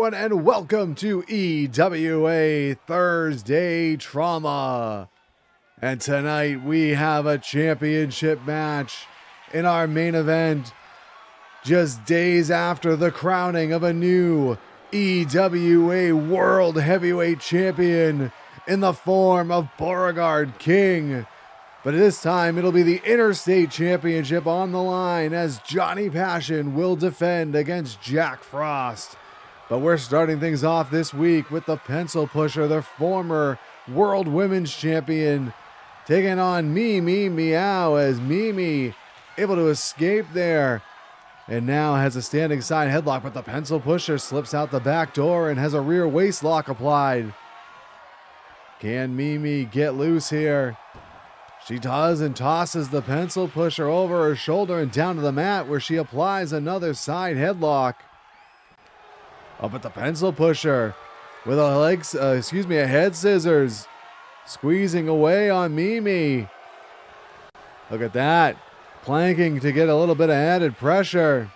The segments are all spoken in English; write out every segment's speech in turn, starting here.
everyone, and welcome to EWA Thursday Trauma. And tonight we have a championship match in our main event, just days after the crowning of a new EWA World Heavyweight Champion in the form of Beauregard King. But this time it'll be the Interstate Championship on the line, as Johnny Passion will defend against Jack Frost. But we're starting things off this week with the Pencil Pusher, the former World Women's Champion, taking on Meow, as Mimi able to escape there and now has a standing side headlock, but the Pencil Pusher slips out the back door and has a rear waist lock applied. Can Mimi get loose here? She does, and tosses the Pencil Pusher over her shoulder and down to the mat, where she applies another side headlock. Up at the Pencil Pusher with a head scissors, squeezing away on Mimi. Look at that, planking to get a little bit of added pressure.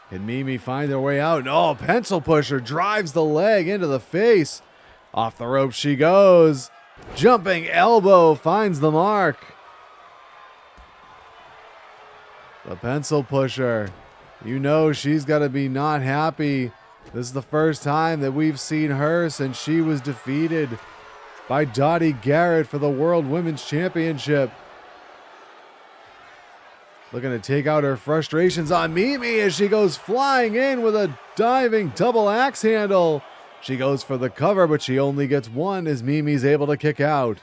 Can Mimi find her way out? No, Pencil Pusher drives the leg into the face. Off the rope she goes. Jumping elbow finds the mark. The Pencil Pusher, you know she's got to be not happy. This is the first time that we've seen her since she was defeated by Dottie Garrett for the World Women's Championship. Looking to take out her frustrations on Mimi as she goes flying in with a diving double axe handle. She goes for the cover, but she only gets one as Mimi's able to kick out.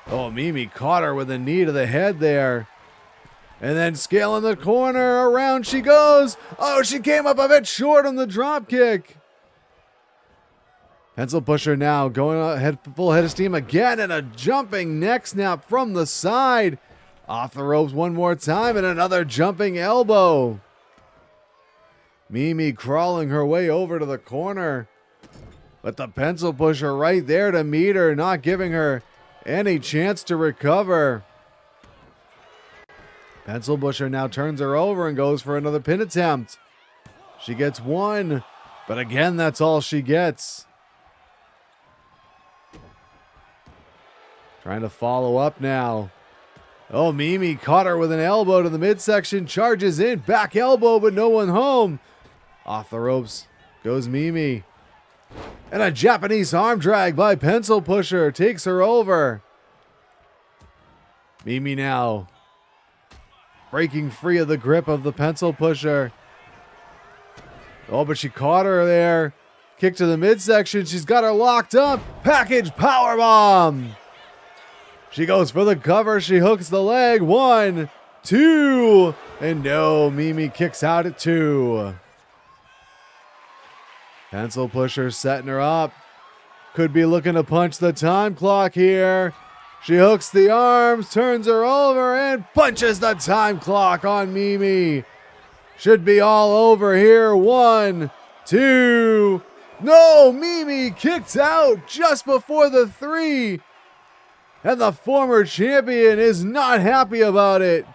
Oh, Mimi caught her with a knee to the head there. And then scaling the corner, around she goes. Oh, she came up a bit short on the drop kick. Pencil Pusher now going full head of steam again, and a jumping neck snap from the side. Off the ropes one more time, and another jumping elbow. Mimi crawling her way over to the corner. But the Pencil Pusher right there to meet her, not giving her any chance to recover. Pencil Pusher now turns her over and goes for another pin attempt. She gets one, but again, that's all she gets. Trying to follow up now. Oh, Mimi caught her with an elbow to the midsection, charges in, back elbow, but no one home. Off the ropes goes Mimi. And a Japanese arm drag by Pencil Pusher takes her over. Mimi now breaking free of the grip of the Pencil Pusher. Oh, but she caught her there. Kick to the midsection. She's got her locked up. Package powerbomb. She goes for the cover. She hooks the leg. 1, 2. And no, Mimi kicks out at 2. Pencil Pusher setting her up. Could be looking to punch the time clock here. She hooks the arms, turns her over, and punches the time clock on Mimi. Should be all over here. 1, 2. No, Mimi kicked out just before the 3. And the former champion is not happy about it.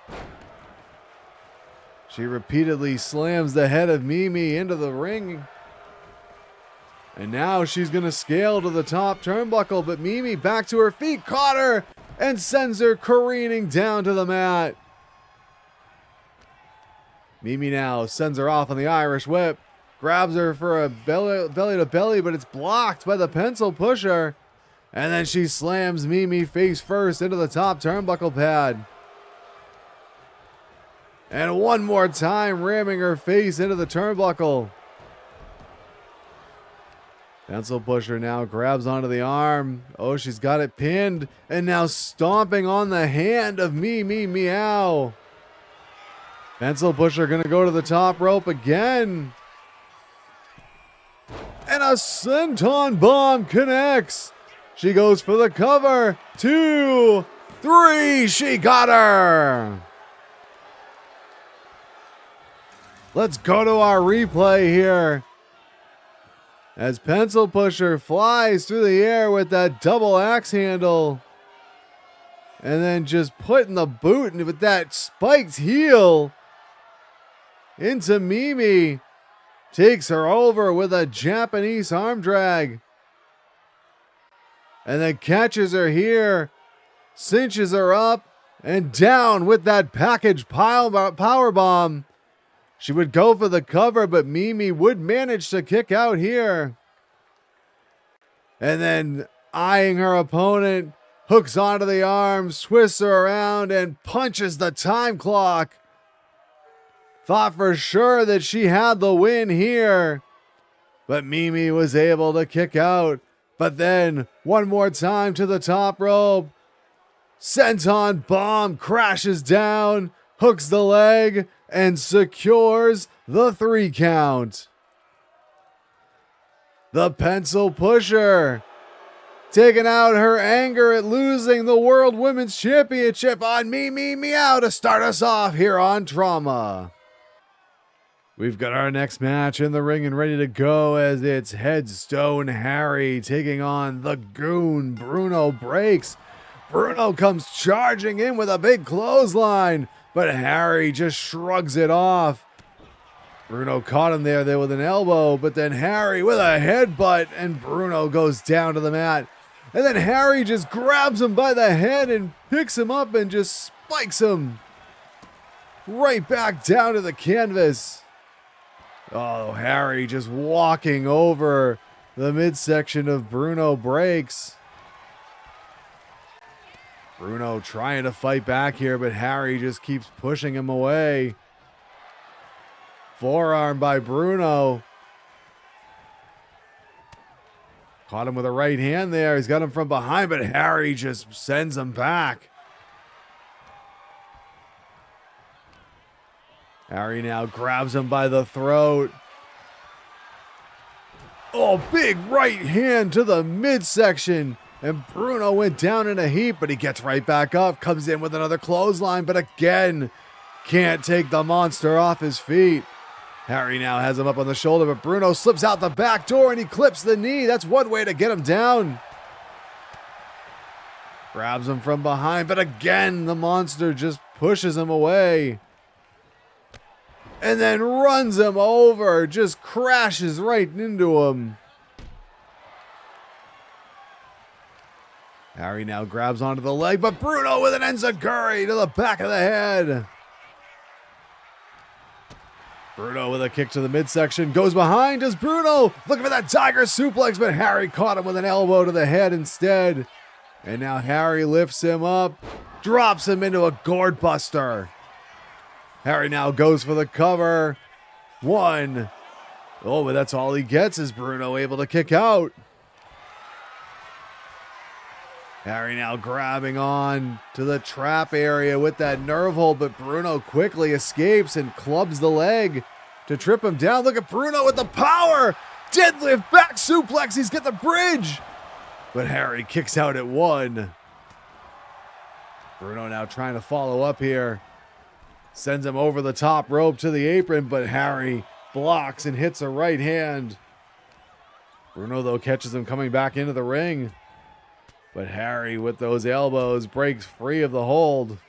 She repeatedly slams the head of Mimi into the ring. And now she's going to scale to the top turnbuckle, but Mimi back to her feet, caught her, and sends her careening down to the mat. Mimi now sends her off on the Irish whip, grabs her for a belly to belly, but it's blocked by the Pencil Pusher. And then she slams Mimi face first into the top turnbuckle pad. And one more time, ramming her face into the turnbuckle. Pencil Pusher now grabs onto the arm. Oh, she's got it pinned. And now stomping on the hand of Meow. Pencil Pusher going to go to the top rope again. And a senton bomb connects. She goes for the cover. 2, 3. She got her. Let's go to our replay here, as Pencil Pusher flies through the air with that double axe handle. And then just putting the boot with that spiked heel. into Mimi. Takes her over with a Japanese arm drag. And then catches her here. Cinches her up and down with that package power bomb. She would go for the cover, but Mimi would manage to kick out here. And then eyeing her opponent, hooks onto the arms, twists her around, and punches the time clock. Thought for sure that she had the win here, but Mimi was able to kick out. But then, one more time to the top rope. Senton bomb crashes down, hooks the leg, and secures the 3 count. The pencil pusher, taking out her anger at losing the World Women's Championship on Meow to start us off here on Trauma. We've got our next match in the ring and ready to go as it's Headstone Harry taking on the Goon Bruno Breaks. Bruno comes charging in with a big clothesline, but Harry just shrugs it off. Bruno caught him there with an elbow, but then Harry with a headbutt, and Bruno goes down to the mat. And then Harry just grabs him by the head and picks him up and just spikes him right back down to the canvas. Oh, Harry just walking over the midsection of Bruno Breaks. Bruno trying to fight back here, but Harry just keeps pushing him away. Forearm by Bruno. Caught him with a right hand there. He's got him from behind, but Harry just sends him back. Harry now grabs him by the throat. Oh, big right hand to the midsection. And Bruno went down in a heap, but he gets right back up. Comes in with another clothesline, but again, can't take the monster off his feet. Harry now has him up on the shoulder, but Bruno slips out the back door and he clips the knee. That's one way to get him down. Grabs him from behind, but again, the monster just pushes him away. And then runs him over, just crashes right into him. Harry now grabs onto the leg, but Bruno with an enziguri to the back of the head. Bruno with a kick to the midsection, goes behind as Bruno looking for that tiger suplex, but Harry caught him with an elbow to the head instead. And now Harry lifts him up, drops him into a gourd buster. Harry now goes for the cover. 1. Oh, but that's all he gets is Bruno able to kick out. Harry now grabbing on to the trap area with that nerve hold, but Bruno quickly escapes and clubs the leg to trip him down. Look at Bruno with the power. Deadlift back suplex. He's got the bridge. But Harry kicks out at 1. Bruno now trying to follow up here. Sends him over the top rope to the apron, but Harry blocks and hits a right hand. Bruno, though, catches him coming back into the ring. But Harry, with those elbows, breaks free of the hold.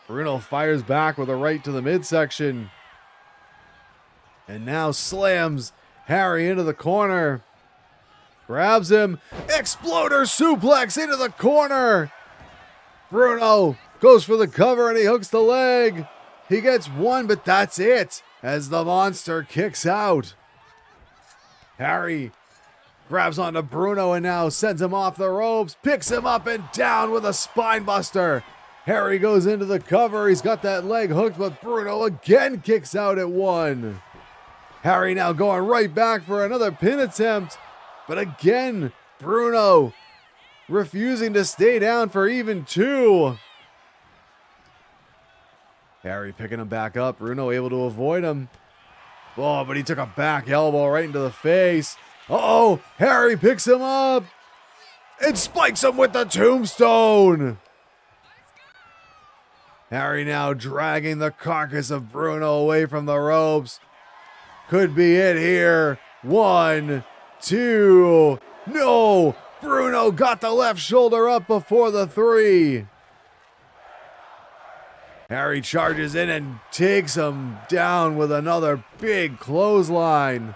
Bruno fires back with a right to the midsection. And now slams Harry into the corner. Grabs him. Exploder suplex into the corner. Bruno goes for the cover and he hooks the leg. He gets 1, but that's it as the monster kicks out. Harry grabs onto Bruno and now sends him off the ropes, picks him up and down with a spine buster. Harry goes into the cover. He's got that leg hooked, but Bruno again kicks out at 1. Harry now going right back for another pin attempt, but again, Bruno refusing to stay down for even 2. Harry picking him back up. Bruno able to avoid him. Oh, but he took a back elbow right into the face. Uh-oh, Harry picks him up and spikes him with the tombstone. Harry now dragging the carcass of Bruno away from the ropes. Could be it here. 1, 2. No, Bruno got the left shoulder up before the 3. Harry charges in and takes him down with another big clothesline.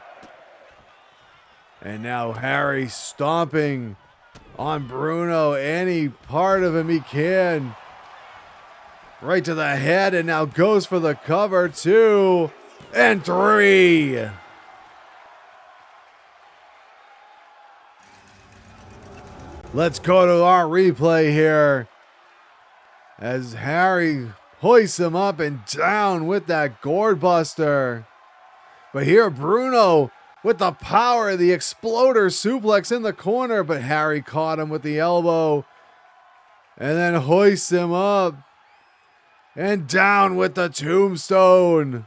And now Harry stomping on Bruno, any part of him he can. Right to the head, and now goes for the cover. 2 and 3. Let's go to our replay here as Harry hoists him up and down with that gourd buster. But here Bruno with the power of the exploder suplex in the corner, but Harry caught him with the elbow and then hoists him up and down with the tombstone.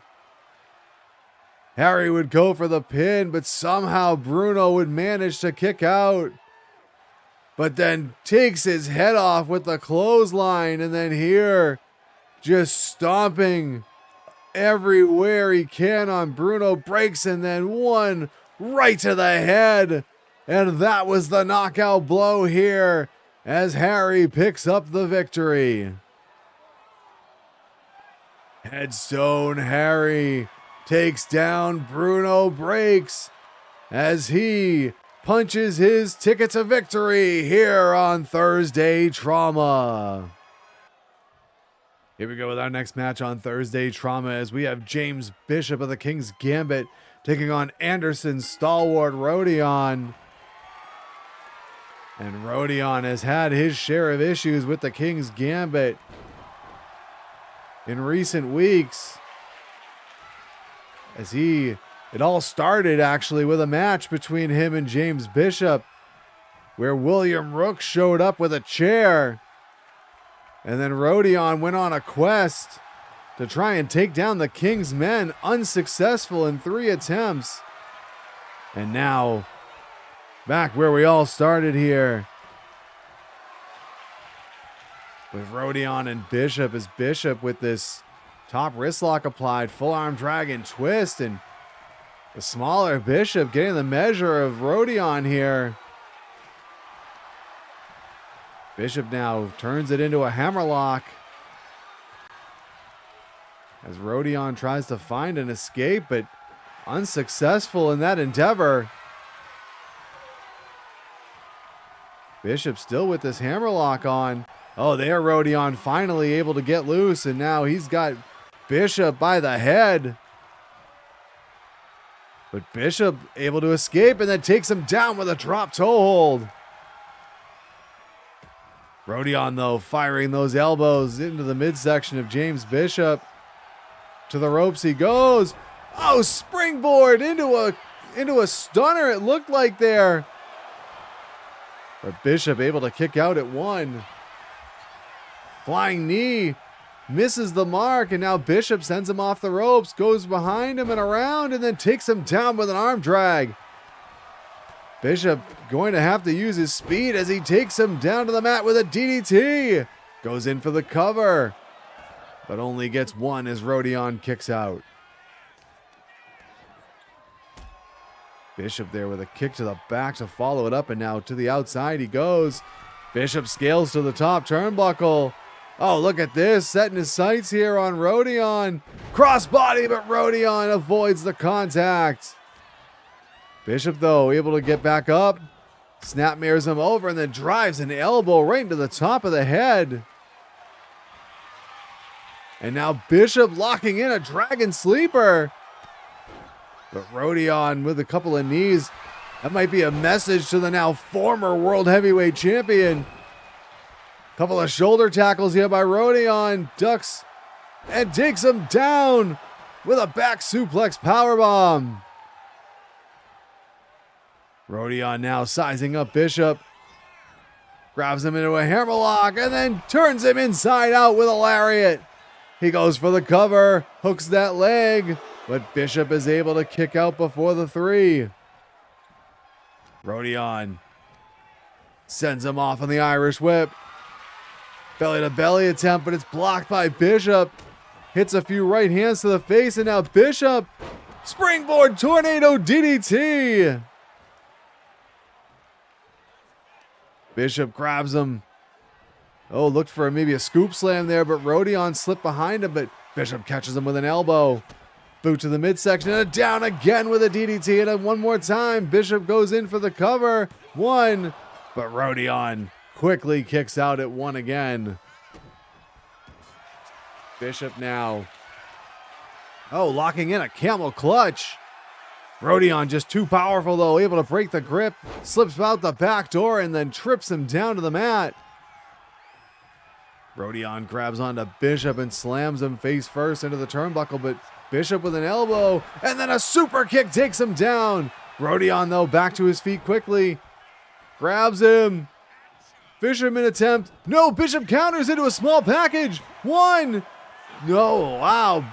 Harry would go for the pin, but somehow Bruno would manage to kick out, but then takes his head off with the clothesline, and then here just stomping everywhere he can on Bruno, breaks, and then one right to the head. And that was the knockout blow here as Harry picks up the victory. Headstone Harry takes down Bruno, breaks as he punches his ticket to victory here on Thursday Trauma. Here we go with our next match on Thursday Trauma as we have James Bishop of the King's Gambit taking on Anderson's stalwart Roedion. And Roedion has had his share of issues with the King's Gambit in recent weeks. As it all started actually with a match between him and James Bishop where William Rook showed up with a chair. And then Roedion went on a quest to try and take down the King's men, unsuccessful in 3 attempts. And now, back where we all started here, with Roedion and Bishop, as Bishop with this top wrist lock applied, full arm dragon twist, and the smaller Bishop getting the measure of Roedion here. Bishop now turns it into a hammerlock as Roedion tries to find an escape, but unsuccessful in that endeavor. Bishop still with this hammerlock on. Oh, there Roedion finally able to get loose, and now he's got Bishop by the head. But Bishop able to escape and then takes him down with a drop toe hold. Roedion, though, firing those elbows into the midsection of James Bishop. To the ropes he goes. Oh, springboard into a stunner, it looked like there. But Bishop able to kick out at 1. Flying knee misses the mark, and now Bishop sends him off the ropes, goes behind him and around, and then takes him down with an arm drag. Bishop going to have to use his speed as he takes him down to the mat with a DDT. Goes in for the cover, but only gets 1 as Roedion kicks out. Bishop there with a kick to the back to follow it up, and now to the outside he goes. Bishop scales to the top turnbuckle. Oh, look at this, setting his sights here on Roedion. Crossbody, but Roedion avoids the contact. Bishop, though, able to get back up. Snapmares him over and then drives an elbow right into the top of the head. And now Bishop locking in a dragon sleeper. But Roedion with a couple of knees. That might be a message to the now former World Heavyweight Champion. Couple of shoulder tackles here by Roedion. Ducks and takes him down with a back suplex powerbomb. Roedion now sizing up Bishop. Grabs him into a hammerlock and then turns him inside out with a lariat. He goes for the cover, hooks that leg, but Bishop is able to kick out before the 3. Roedion sends him off on the Irish whip. Belly to belly attempt, but it's blocked by Bishop. Hits a few right hands to the face, and now Bishop springboard tornado DDT. Bishop grabs him, Oh, looked for maybe a scoop slam there, but Roedion slipped behind him, but Bishop catches him with an elbow. Boot to the midsection and down again with a DDT, and one more time. Bishop goes in for the cover. One, but Roedion quickly kicks out at one again. Bishop now. Oh, locking in a camel clutch. Roedion just too powerful though, able to break the grip, slips out the back door and then trips him down to the mat. Roedion grabs onto Bishop and slams him face first into the turnbuckle, but Bishop with an elbow and then a super kick takes him down. Roedion though back to his feet quickly, grabs him. Fisherman attempt. No, Bishop counters into a small package. One. No, wow.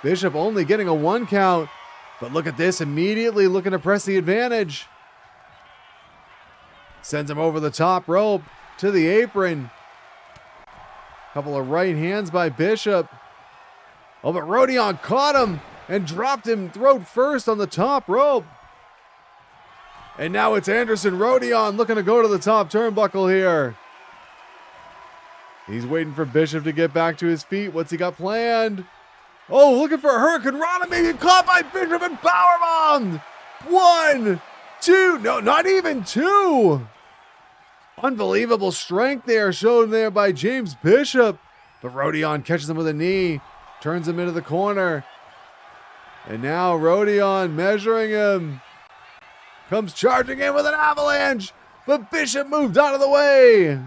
Bishop only getting a 1 count. But look at this, immediately looking to press the advantage. Sends him over the top rope to the apron. Couple of right hands by Bishop. Oh, but Roedion caught him and dropped him throat first on the top rope. And now it's Anderson Roedion looking to go to the top turnbuckle here. He's waiting for Bishop to get back to his feet. What's he got planned? Oh, looking for a Hurricane Rana, maybe caught by Bishop and powerbombed. 1, 2, no, not even 2. Unbelievable strength there shown there by James Bishop. But Roedion catches him with a knee, turns him into the corner. And now Roedion measuring him. Comes charging in with an avalanche, but Bishop moved out of the way.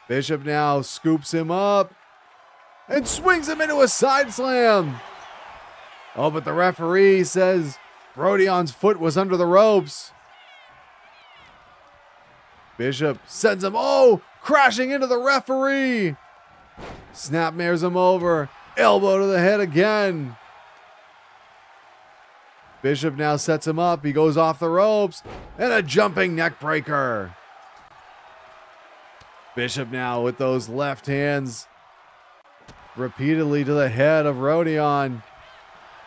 Bishop now scoops him up and swings him into a side slam. Oh, but the referee says Roedion's foot was under the ropes. Bishop sends him, crashing into the referee. Snapmares him over, elbow to the head again. Bishop now sets him up, he goes off the ropes, and a jumping neck breaker. Bishop now with those left hands repeatedly to the head of Roedion.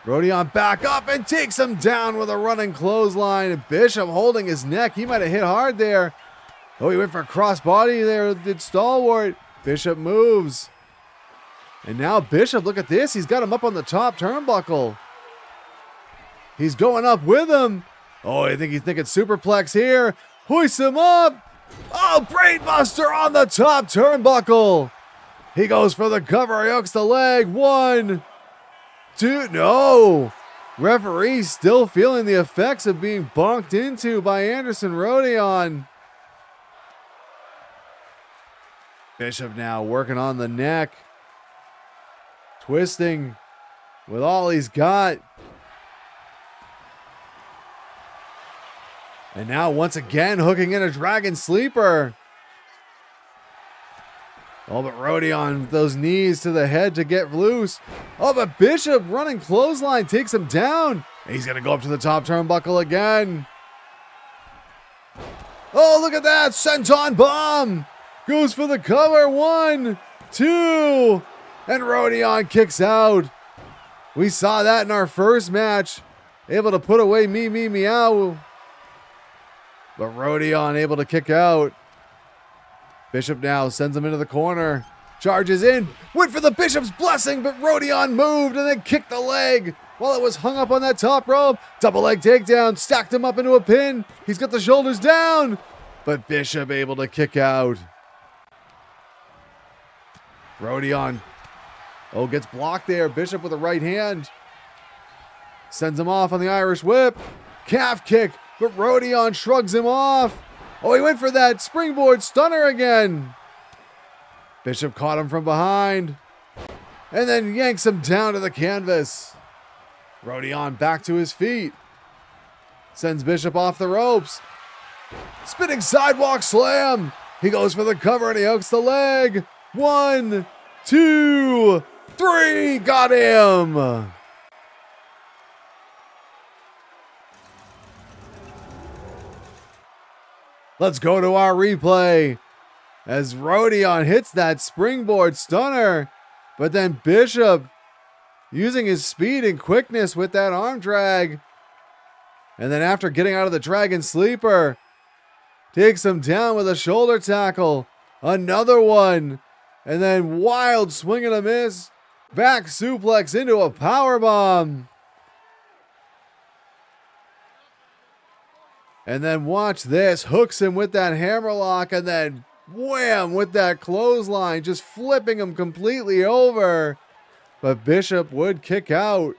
Roedion back up and takes him down with a running clothesline. Bishop holding his neck. He might have hit hard there. Oh, he went for a crossbody there. Did Stalwart. Bishop moves. And now Bishop, look at this. He's got him up on the top turnbuckle. He's going up with him. Oh, I think he's thinking superplex here. Hoists him up. Oh, brainbuster on the top turnbuckle. He goes for the cover. He hooks the leg. 1, 2. No. Referee still feeling the effects of being bonked into by Anderson Roedion. Bishop now working on the neck. Twisting with all he's got. And now once again hooking in a dragon sleeper. Oh, but Roedion with those knees to the head to get loose. Oh, but Bishop running clothesline takes him down. He's going to go up to the top turnbuckle again. Oh, look at that. Senton bomb. Goes for the cover. 1, 2. And Roedion kicks out. We saw that in our first match. Able to put away Meow. But Roedion able to kick out. Bishop now sends him into the corner. Charges in. Went for the Bishop's blessing, but Roedion moved and then kicked the leg while it was hung up on that top rope. Double leg takedown. Stacked him up into a pin. He's got the shoulders down. But Bishop able to kick out. Roedion. Oh, gets blocked there. Bishop with a right hand. Sends him off on the Irish whip. Calf kick. But Roedion shrugs him off. Oh, he went for that springboard stunner again. Bishop caught him from behind. And then yanks him down to the canvas. Roedion back to his feet. Sends Bishop off the ropes. Spinning sidewalk slam. He goes for the cover and he hooks the leg. 1, 2, 3. Got him. Let's go to our replay as Roedion hits that springboard stunner, but then Bishop using his speed and quickness with that arm drag. And then after getting out of the dragon sleeper, Takes him down with a shoulder tackle. Another one. And then wild swing and a miss. Back suplex into a powerbomb. And then watch this. Hooks him with that hammerlock and then wham with that clothesline. Just flipping him completely over. But Bishop would kick out.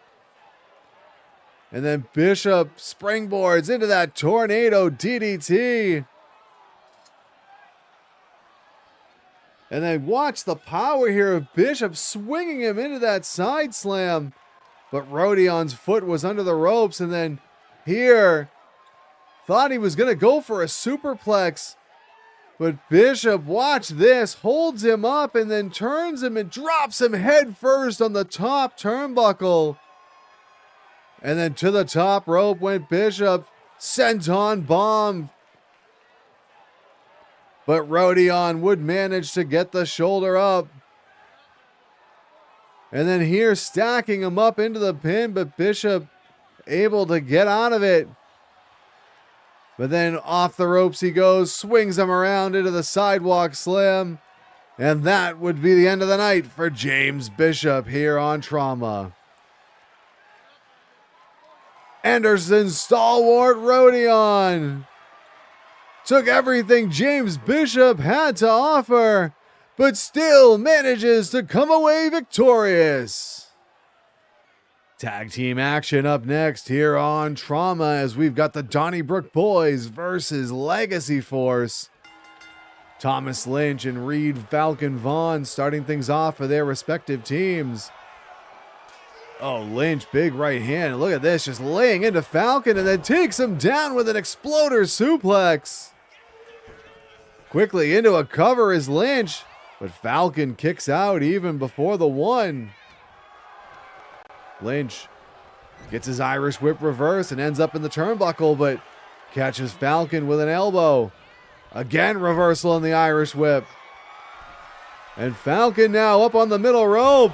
And then Bishop springboards into that tornado DDT. And then watch the power here of Bishop swinging him into that side slam. But Roedion's foot was under the ropes. And then here, thought he was going to go for a superplex. But Bishop, watch this, holds him up and then turns him and drops him head first on the top turnbuckle. And then to the top rope went Bishop, senton bomb. But Roedion would manage to get the shoulder up. And then here stacking him up into the pin, but Bishop able to get out of it. But then off the ropes he goes, swings him around into the sidewalk slam. And that would be the end of the night for James Bishop here on Trauma. Anderson stalwart Roedion took everything James Bishop had to offer, but still manages to come away victorious. Tag team action up next here on Trauma as we've got the Donnybrook Boys versus Legacy Force. Thomas Lynch and Reed Falcon Vaughn starting things off for their respective teams. Oh, Lynch, big right hand. Look at this, just laying into Falcon and then takes him down with an exploder suplex. Quickly into a cover is Lynch, but Falcon kicks out even before the one. Lynch gets his Irish whip reverse and ends up in the turnbuckle, but catches Falcon with an elbow. Again, reversal on the Irish whip. And Falcon now up on the middle rope.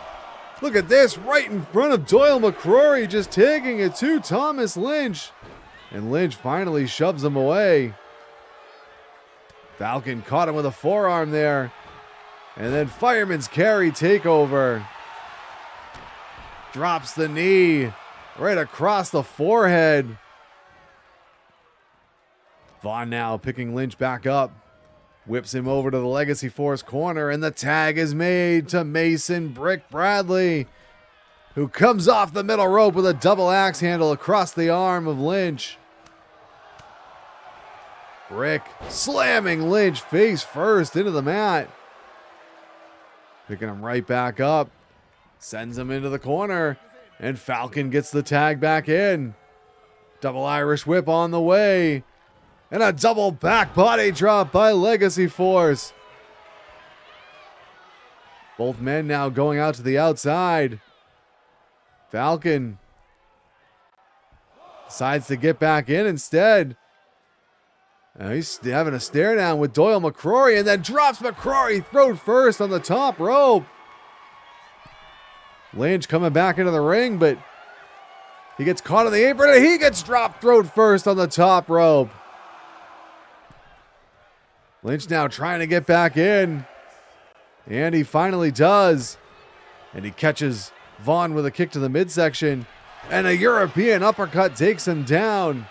Look at this, right in front of Doyle McCrory, just taking it to Thomas Lynch. And Lynch finally shoves him away. Falcon caught him with a forearm there. And then Fireman's Carry takeover. Drops the knee right across the forehead. Vaughn now picking Lynch back up. Whips him over to the Legacy Force corner, and the tag is made to Mason Brick Bradley, who comes off the middle rope with a double axe handle across the arm of Lynch. Brick slamming Lynch face first into the mat. Picking him right back up. Sends him into the corner, and Falcon gets the tag back in. Double Irish whip on the way. And a double back body drop by Legacy Force. Both men now going out to the outside. Falcon decides to get back in instead. He's having a stare down with Doyle McCrory and then drops McCrory throat first on the top rope. Lynch coming back into the ring, but he gets caught on the apron and he gets dropped throat first on the top rope. Lynch now trying to get back in. And he finally does. And he catches Vaughn with a kick to the midsection. And a European uppercut takes him down.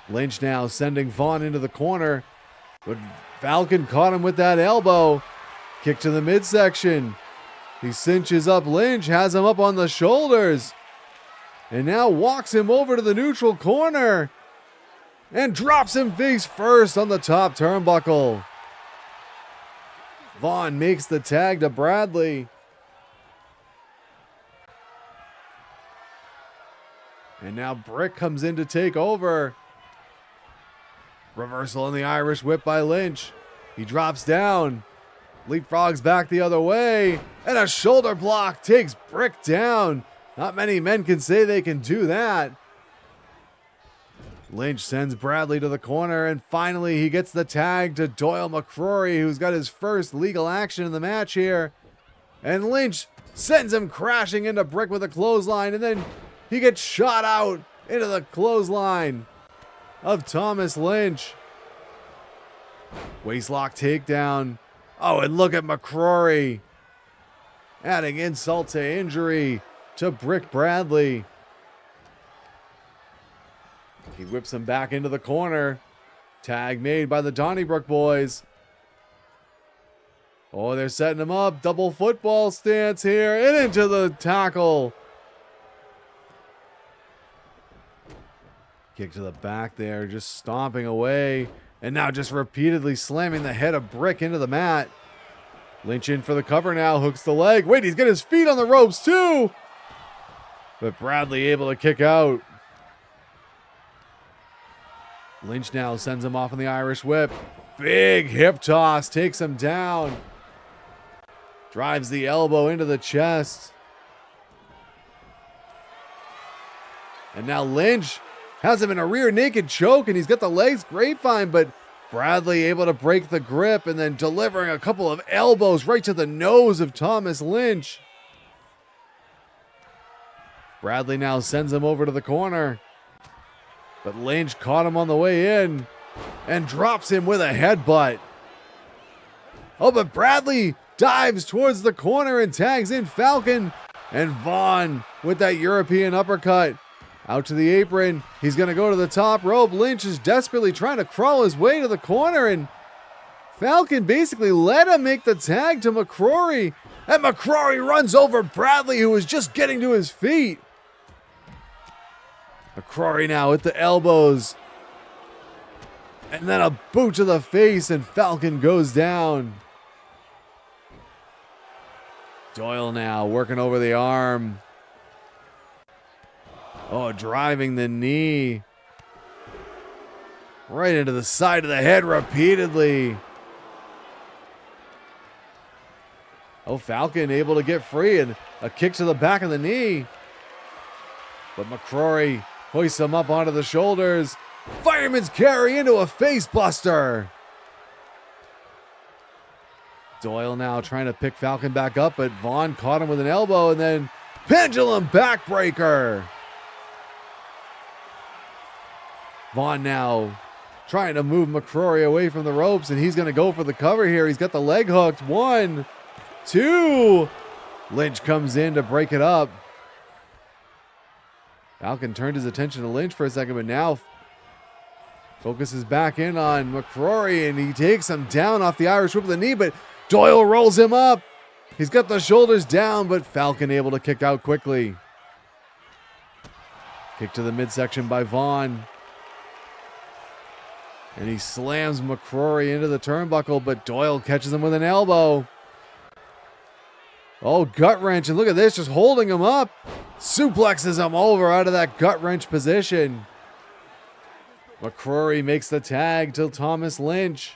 Lynch now sending Vaughn into the corner. But Falcon caught him with that elbow. Kick to the midsection. He cinches up Lynch, has him up on the shoulders. And now walks him over to the neutral corner. And drops him face first on the top turnbuckle. Vaughn makes the tag to Bradley. And now Brick comes in to take over. Reversal on the Irish whip by Lynch. He drops down. Leapfrogs back the other way. And a shoulder block takes Brick down. Not many men can say they can do that. Lynch sends Bradley to the corner, and finally he gets the tag to Doyle McCrory, who's got his first legal action in the match here. And Lynch sends him crashing into Brick with a clothesline, and then he gets shot out into the clothesline. of Thomas Lynch. Waistlock takedown. Oh, and look at McCrory. Adding insult to injury to Brick Bradley. He whips him back into the corner. Tag made by the Donnybrook boys. Oh, they're setting him up. Double football stance here. And into the tackle. Kick to the back there. Just stomping away. And now just repeatedly slamming the head of Brick into the mat. Lynch in for the cover now. Hooks the leg. Wait, he's got his feet on the ropes too. But Bradley able to kick out. Lynch now sends him off on the Irish whip. Big hip toss. Takes him down. Drives the elbow into the chest. And now Lynch has him in a rear naked choke, and he's got the legs grapevine, but Bradley able to break the grip and then delivering a couple of elbows right to the nose of Thomas Lynch. Bradley now sends him over to the corner, but Lynch caught him on the way in and drops him with a headbutt. Oh, but Bradley dives towards the corner and tags in Falcon, and Vaughn with that European uppercut. Out to the apron. He's going to go to the top rope. Lynch is desperately trying to crawl his way to the corner, and Falcon basically let him make the tag to McCrory. And McCrory runs over Bradley, who was just getting to his feet. McCrory now with the elbows. And then a boot to the face, and Falcon goes down. Doyle now working over the arm. Oh, driving the knee right into the side of the head repeatedly. Oh, Falcon able to get free, and a kick to the back of the knee. But McCrory hoists him up onto the shoulders. Fireman's carry into a face buster. Doyle now trying to pick Falcon back up, but Vaughn caught him with an elbow, and then pendulum backbreaker. Vaughn now trying to move McCrory away from the ropes, and he's going to go for the cover here. He's got the leg hooked. 1, 2. Lynch comes in to break it up. Falcon turned his attention to Lynch for a second, but now focuses back in on McCrory, and he takes him down off the Irish whip of the knee, but Doyle rolls him up. He's got the shoulders down, but Falcon able to kick out quickly. Kick to the midsection by Vaughn. And he slams McCrory into the turnbuckle, but Doyle catches him with an elbow. Oh, gut wrench, and look at this, just holding him up. Suplexes him over out of that gut wrench position. McCrory makes the tag to Thomas Lynch.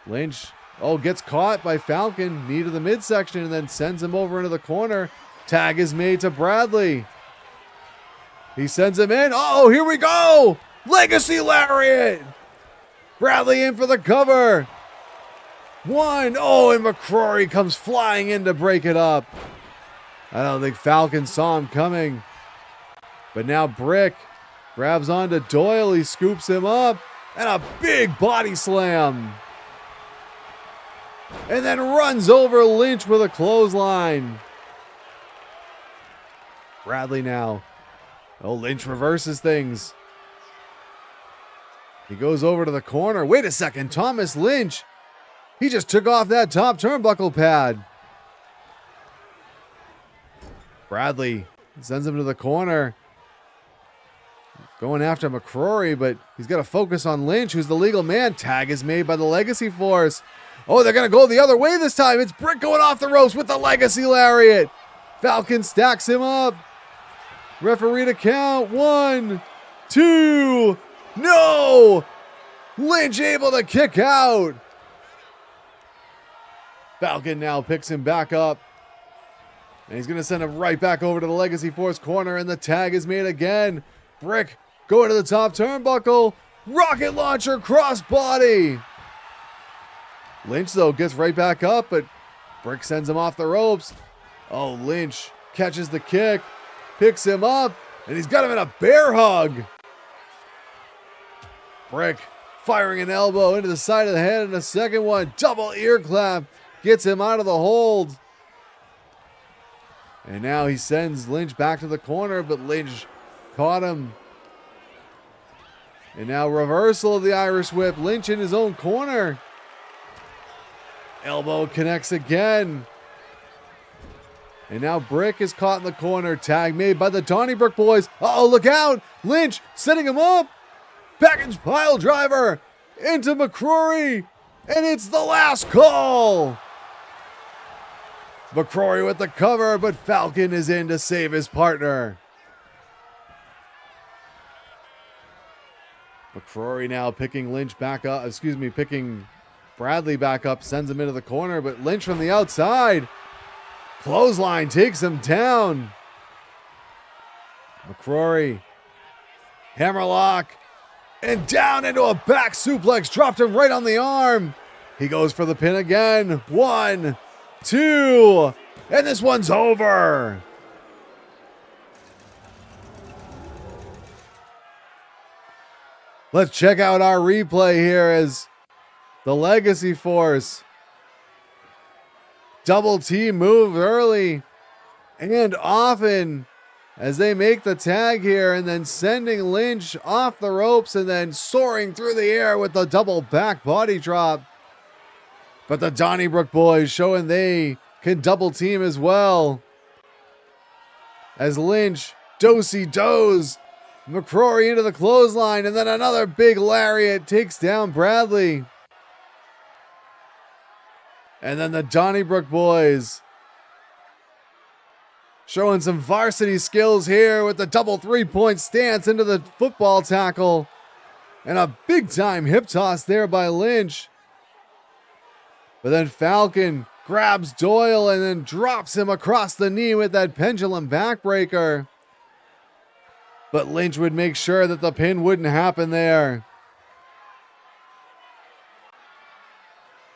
Lynch, gets caught by Falcon, knee to the midsection, and then sends him over into the corner. Tag is made to Bradley. He sends him in. Oh, here we go! Legacy Lariat! Bradley in for the cover. 1. Oh, and McCrory comes flying in to break it up. I don't think Falcon saw him coming. But now Brick grabs onto Doyle. He scoops him up. And a big body slam. And then runs over Lynch with a clothesline. Bradley now. Oh, Lynch reverses things. He goes over to the corner. Wait a second, Thomas Lynch. He just took off that top turnbuckle pad. Bradley sends him to the corner. Going after McCrory, but he's got to focus on Lynch, who's the legal man. Tag is made by the Legacy Force. Oh, they're going to go the other way this time. It's Brick going off the ropes with the Legacy Lariat. Falcon stacks him up. Referee to count. 1, 2. No! Lynch able to kick out. Falcon now picks him back up. And he's going to send him right back over to the Legacy Force corner, and the tag is made again. Brick going to the top turnbuckle. Rocket launcher crossbody. Lynch, though, gets right back up, but Brick sends him off the ropes. Oh, Lynch catches the kick, picks him up, And he's got him in a bear hug. Brick firing an elbow into the side of the head, and a second one. Double ear clap gets him out of the hold. And now he sends Lynch back to the corner, but Lynch caught him. And now reversal of the Irish whip. Lynch in his own corner. Elbow connects again. And now Brick is caught in the corner. Tag made by the Donnybrook boys. Uh-oh, look out. Lynch setting him up. Package pile driver into McCrory. And it's the last call. McCrory with the cover, but Falcon is in to save his partner. McCrory now picking Lynch back up. Picking Bradley back up. Sends him into the corner, but Lynch from the outside. Clothesline takes him down. McCrory. Hammerlock. And down into a back suplex. Dropped him right on the arm. He goes for the pin again. 1, 2. And this one's over. Let's check out our replay here as the Legacy Force double team move early and often as they make the tag here, and then sending Lynch off the ropes and then soaring through the air with the double back body drop. But the Donnybrook boys showing they can double team as well. As Lynch do-si-dos McCrory into the clothesline, and then another big lariat takes down Bradley. And then the Donnybrook boys showing some varsity skills here with the double three-point stance into the football tackle. And a big-time hip toss there by Lynch. But then Falcon grabs Doyle and then drops him across the knee with that pendulum backbreaker. But Lynch would make sure that the pin wouldn't happen there.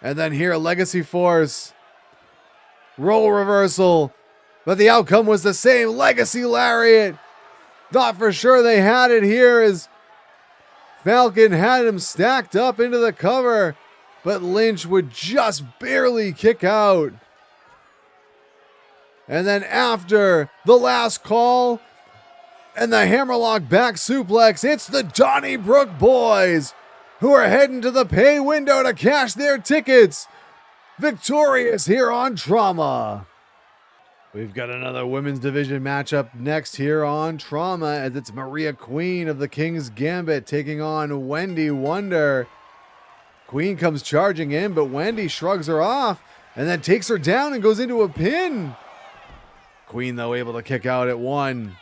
And then here, Legacy Force. Roll reversal. But the outcome was the same. Legacy Lariat. Thought for sure they had it here as Falcon had him stacked up into the cover. But Lynch would just barely kick out. And then after the last call and the hammerlock back suplex, it's the Donnybrook boys who are heading to the pay window to cash their tickets. Victorious here on Trauma. We've got another women's division matchup next here on Trauma as it's Maria Queen of the King's Gambit taking on Wendy Wonder. Queen comes charging in, but Wendy shrugs her off and then takes her down and goes into a pin. Queen, though, able to kick out at 1.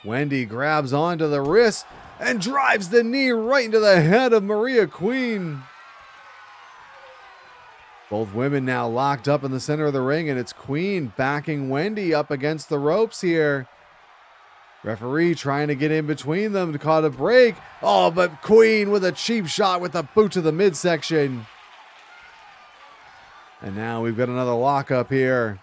Wendy grabs onto the wrist and drives the knee right into the head of Maria Queen. Both women now locked up in the center of the ring, and it's Queen backing Wendy up against the ropes here. Referee trying to get in between them to call a break. Oh, but Queen with a cheap shot with the boot to the midsection. And now we've got another lockup here.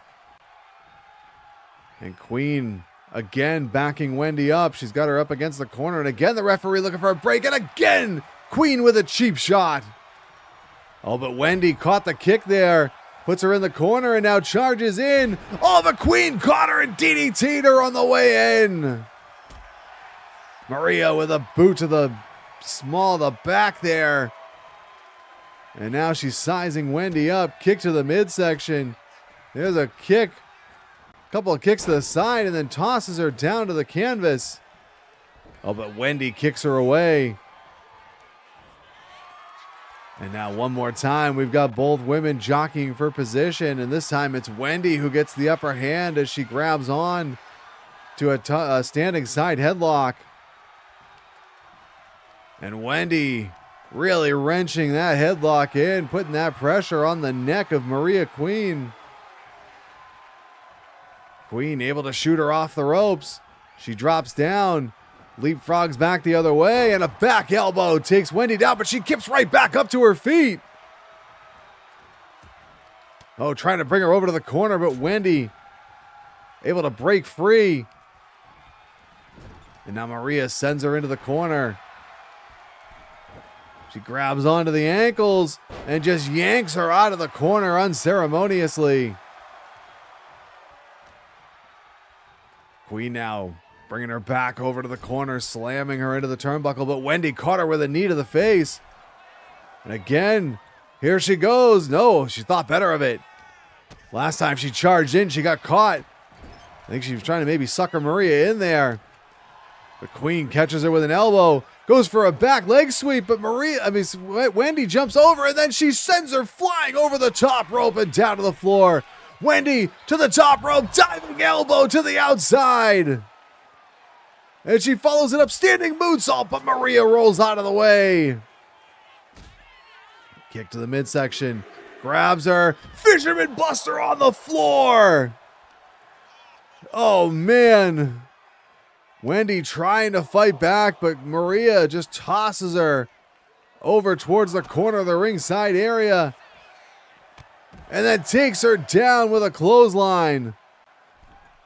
And Queen again backing Wendy up. She's got her up against the corner. And again, the referee looking for a break. And again, Queen with a cheap shot. Oh, but Wendy caught the kick there. Puts her in the corner and now charges in. Oh, but Queen caught her and DDT'd her on the way in. Maria with a boot to the back there. And now she's sizing Wendy up. Kick to the midsection. There's a kick. Couple of kicks to the side and then tosses her down to the canvas. Oh, but Wendy kicks her away. And now one more time, we've got both women jockeying for position. And this time it's Wendy who gets the upper hand as she grabs on to a standing side headlock. And Wendy really wrenching that headlock in, putting that pressure on the neck of Maria Queen. Queen able to shoot her off the ropes. She drops down. Leapfrogs back the other way, and a back elbow takes Wendy down, but she kips right back up to her feet. Oh, trying to bring her over to the corner, but Wendy able to break free. And now Maria sends her into the corner. She grabs onto the ankles and just yanks her out of the corner unceremoniously. Queen now bringing her back over to the corner, slamming her into the turnbuckle, but Wendy caught her with a knee to the face. And again, here she goes. No, she thought better of it. Last time she charged in, she got caught. I think she was trying to maybe sucker Maria in there. The Queen catches her with an elbow, goes for a back leg sweep, but Wendy jumps over, and then she sends her flying over the top rope and down to the floor. Wendy to the top rope, diving elbow to the outside. And she follows it up, standing moonsault, but Maria rolls out of the way. Kick to the midsection, grabs her, Fisherman Buster on the floor. Oh, man. Wendy trying to fight back, but Maria just tosses her over towards the corner of the ringside area. And then takes her down with a clothesline.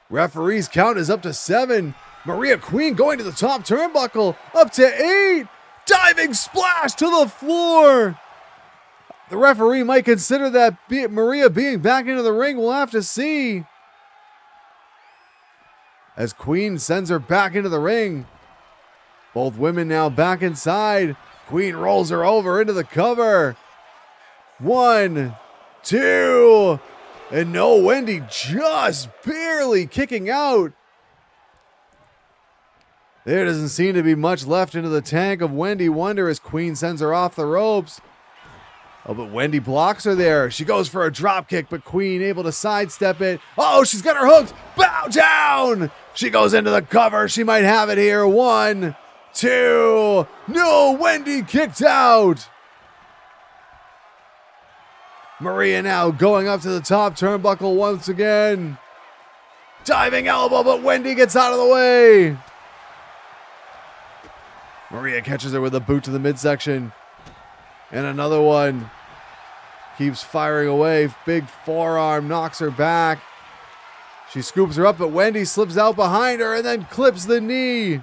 Referee's count is up to 7. Maria Queen going to the top turnbuckle, up to 8. Diving splash to the floor. The referee might consider that Maria being back into the ring. We'll have to see. As Queen sends her back into the ring. Both women now back inside. Queen rolls her over into the cover. 1, 2, and no, Wendy just barely kicking out. There doesn't seem to be much left into the tank of Wendy Wonder as Queen sends her off the ropes. Oh, but Wendy blocks her there. She goes for a drop kick, but Queen able to sidestep it. Oh, she's got her hooked. Bow down. She goes into the cover. She might have it here. 1, 2. No, Wendy kicked out. Maria now going up to the top turnbuckle once again. Diving elbow, but Wendy gets out of the way. Maria catches her with a boot to the midsection. And another one. Keeps firing away. Big forearm knocks her back. She scoops her up, but Wendy slips out behind her and then clips the knee.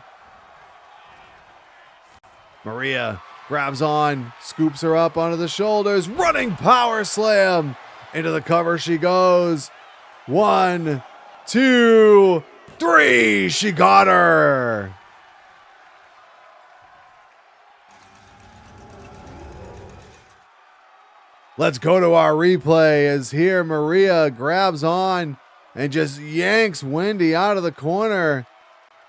Maria grabs on, scoops her up onto the shoulders. Running power slam. Into the cover she goes. 1, 2, 3. She got her. Let's go to our replay as here Maria grabs on and just yanks Wendy out of the corner.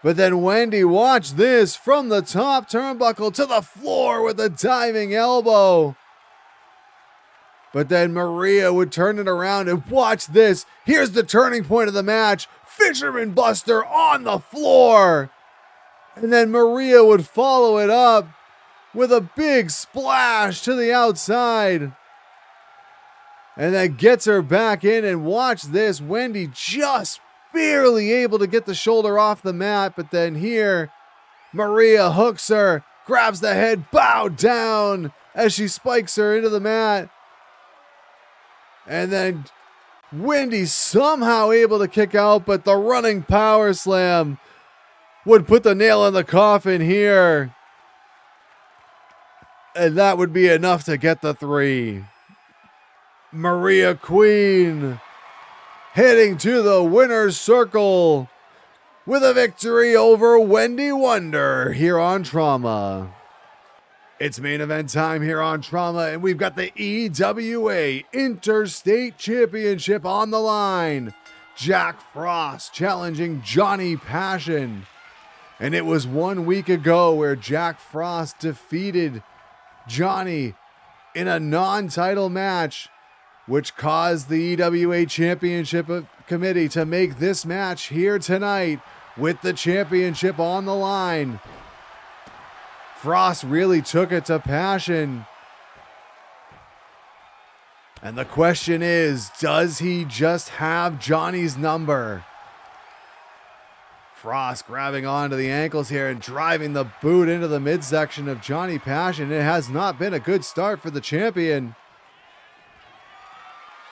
But then Wendy, watch this, from the top turnbuckle to the floor with a diving elbow. But then Maria would turn it around and watch this. Here's the turning point of the match. Fisherman Buster on the floor. And then Maria would follow it up with a big splash to the outside. And then gets her back in, and watch this. Wendy just barely able to get the shoulder off the mat, but then here, Maria hooks her, grabs the head, bow down as she spikes her into the mat. And then Wendy somehow able to kick out, but the running power slam would put the nail in the coffin here. And that would be enough to get the 3. Maria Queen heading to the winner's circle with a victory over Wendy Wonder here on Trauma. It's main event time here on Trauma, and we've got the EWA Interstate Championship on the line. Jack Frost challenging Johnny Passion. And it was 1 week ago where Jack Frost defeated Johnny in a non-title match, which caused the EWA Championship Committee to make this match here tonight with the championship on the line. Frost really took it to Passion. And the question is, does he just have Johnny's number? Frost grabbing onto the ankles here and driving the boot into the midsection of Johnny Passion. It has not been a good start for the champion.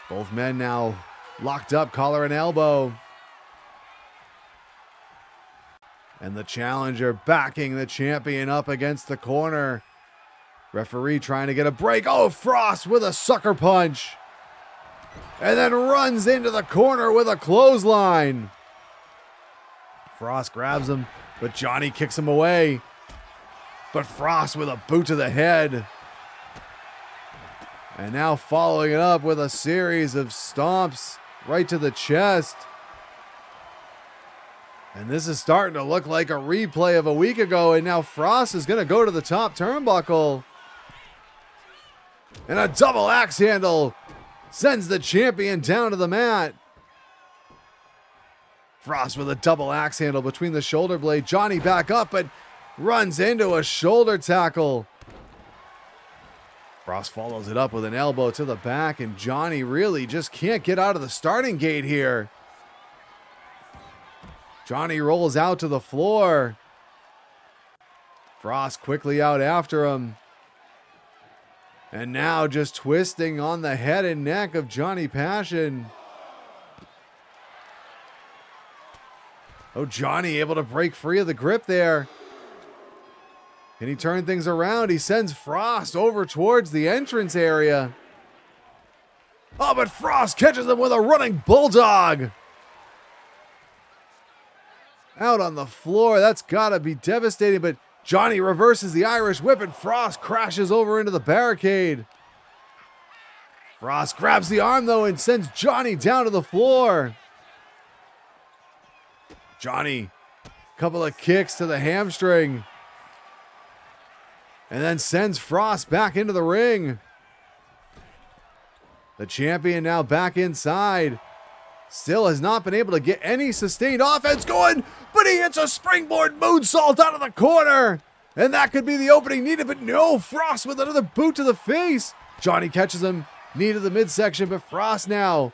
Both men now locked up, collar and elbow. And the challenger backing the champion up against the corner. Referee trying to get a break. Oh, Frost with a sucker punch. And then runs into the corner with a clothesline. Frost grabs him, but Johnny kicks him away. But Frost with a boot to the head. And now following it up with a series of stomps right to the chest. And this is starting to look like a replay of a week ago. And now Frost is going to go to the top turnbuckle. And a double axe handle sends the champion down to the mat. Frost with a double axe handle between the shoulder blade. Johnny back up, but runs into a shoulder tackle. Frost follows it up with an elbow to the back, and Johnny really just can't get out of the starting gate here. Johnny rolls out to the floor. Frost quickly out after him. And now just twisting on the head and neck of Johnny Passion. Oh, Johnny able to break free of the grip there. Can he turn things around? He sends Frost over towards the entrance area. Oh, but Frost catches him with a running bulldog. Out on the floor. That's got to be devastating, but Johnny reverses the Irish whip and Frost crashes over into the barricade. Frost grabs the arm though and sends Johnny down to the floor. Johnny, couple of kicks to the hamstring. And then sends Frost back into the ring. The champion now back inside. Still has not been able to get any sustained offense going, but he hits a springboard moonsault out of the corner. And that could be the opening needed, but no, Frost with another boot to the face. Johnny catches him, knee to the midsection, but Frost now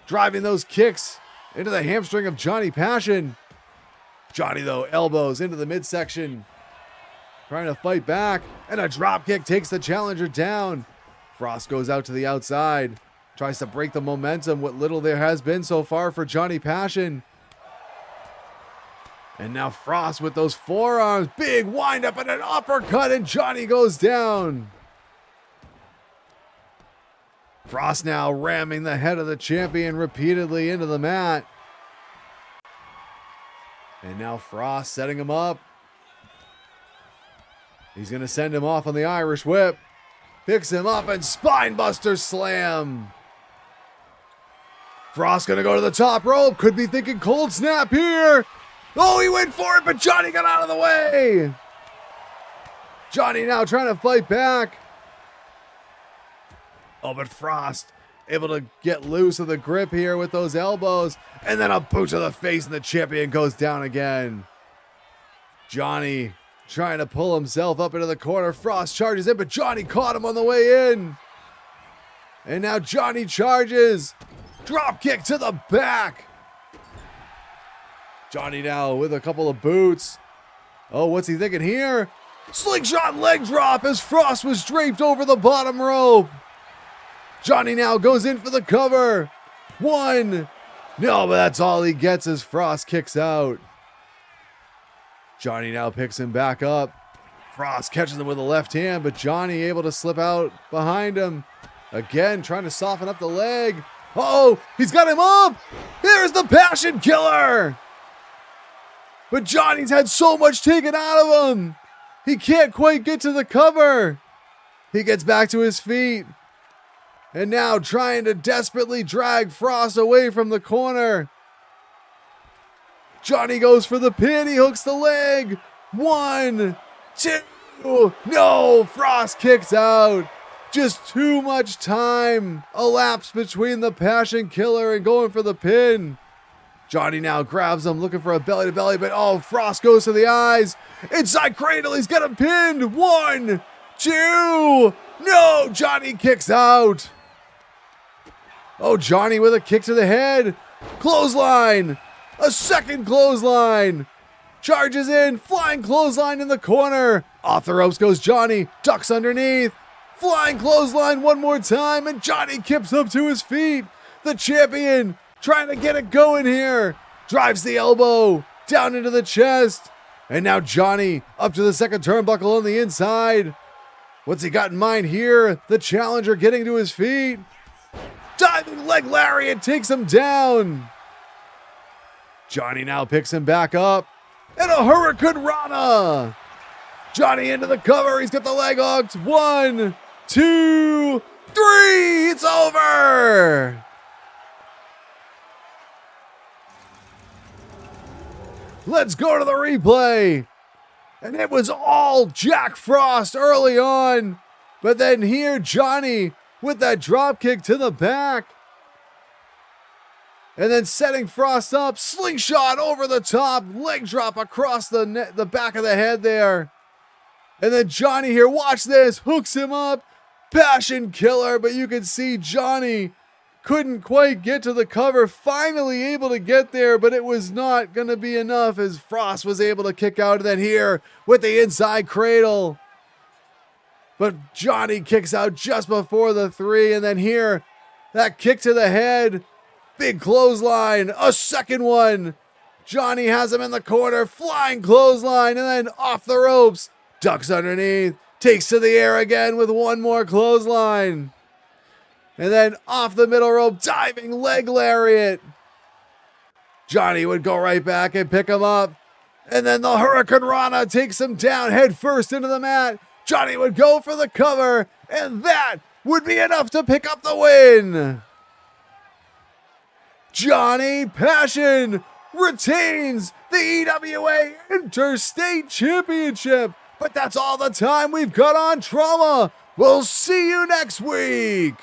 driving those kicks into the hamstring of Johnny Passion. Johnny, though, elbows into the midsection, trying to fight back, and a drop kick takes the challenger down. Frost goes out to the outside, tries to break the momentum, what little there has been so far for Johnny Passion. And now Frost with those forearms, big wind up and an uppercut, and Johnny goes down. Frost now ramming the head of the champion repeatedly into the mat. And now Frost setting him up. He's going to send him off on the Irish whip. Picks him up and spinebuster slam. Frost going to go to the top rope. Could be thinking cold snap here. Oh, he went for it, but Johnny got out of the way. Johnny now trying to fight back. Oh, but Frost able to get loose of the grip here with those elbows. And then a boot to the face and the champion goes down again. Johnny trying to pull himself up into the corner. Frost charges in, but Johnny caught him on the way in. And now Johnny charges. Drop kick to the back. Johnny now with a couple of boots. Oh, what's he thinking here? Slingshot leg drop as Frost was draped over the bottom rope. Johnny now goes in for the cover. One. No, but that's all he gets as Frost kicks out. Johnny now picks him back up. Frost catches him with a left hand, but Johnny able to slip out behind him. Again, trying to soften up the leg. Oh, he's got him up. There's the Passion Killer. But Johnny's had so much taken out of him. He can't quite get to the cover. He gets back to his feet. And now trying to desperately drag Frost away from the corner. Johnny goes for the pin. He hooks the leg. 1, 2. No, Frost kicks out. Just too much time elapsed between the Passion Killer and going for the pin. Johnny now grabs him, looking for a belly-to-belly, but oh, Frost goes to the eyes. Inside cradle, he's got him pinned. 1, 2. No, Johnny kicks out. Oh, Johnny with a kick to the head. Clothesline. A second clothesline. Charges in, flying clothesline in the corner. Off the ropes goes Johnny, ducks underneath. Flying clothesline one more time, and Johnny kips up to his feet. The champion trying to get it going here. Drives the elbow. down into the chest. And now Johnny up to the second turnbuckle on the inside. What's he got in mind here? The challenger getting to his feet. Diving leg lariat takes him down. Johnny now picks him back up. And a Hurricane Rana. Johnny into the cover. He's got the leg hooked. 1, 2, 3. It's over. Let's go to the replay. And it was all Jack Frost early on. But then here, Johnny with that drop kick to the back. And then setting Frost up. Slingshot over the top. Leg drop across the back of the head there. And then Johnny here, watch this. Hooks him up. Passion killer. But you can see Johnny couldn't quite get to the cover, finally able to get there, but it was not going to be enough as Frost was able to kick out. And then here with the inside cradle. But Johnny kicks out just before the 3, and then here, that kick to the head. Big clothesline, a second one. Johnny has him in the corner, flying clothesline, and then off the ropes. Ducks underneath, takes to the air again with one more clothesline. And then off the middle rope, diving leg lariat. Johnny would go right back and pick him up. And then the Hurricane Rana takes him down head first into the mat. Johnny would go for the cover, and that would be enough to pick up the win. Johnny Passion retains the EWA Interstate Championship. But that's all the time we've got on Trauma. We'll see you next week.